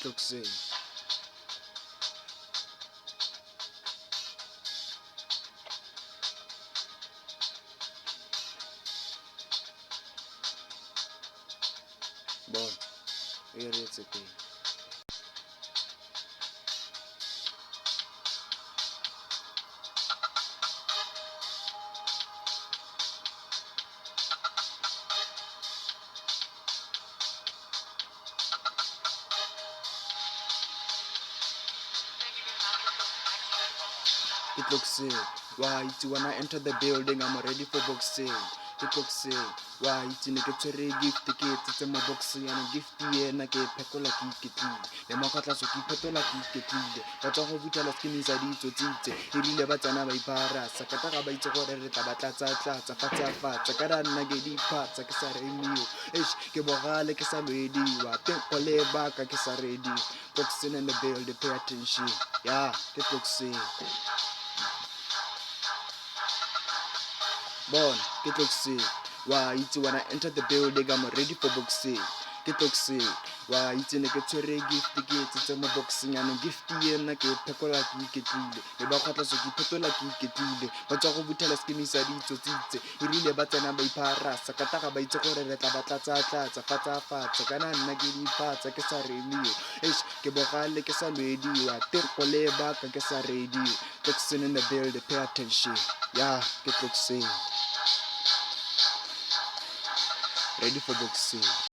Kitloxing. Bon, here it's a thing. Kitloxing. Why when I enter the building I'm ready for boxing. Kitloxing. Why neke tshwere gift ke etsetse mo boxing yana gift yena ke phetola ke iketlile le makatla so ke phetola ke iketlile ba tswa go butela skinny sa ditsotsitse e rile ba tsana ba ipara sa ka ga ba itse gore re tla batla tsa fatsa ka nna ke diphatsa ke sa remiwa ke bogale ke sa lwediwa go le baka ke sa ready boxing in the building pay attention yeah Kitloxing. Bon, Kitloxing. Why when I enter the building I'm ready for boxing. Kitloxing. Why neke tshwere gift ke etsetse mo boxing yana gift yena ke phekola ke iketlile le ba kgotla so ke phetola ke iketlile ba tswa go butela skinny sa ditsotsitse e rile ba tsena ba ipharasa ka ga ba itse gore re tla batla fatsa kana nna ke diphatsa ke sa remiwa ke bogale ke sa lwediwa go le baka ke sa ready boxing in the building pay attention yeah Kitloxing. Ready for boxing.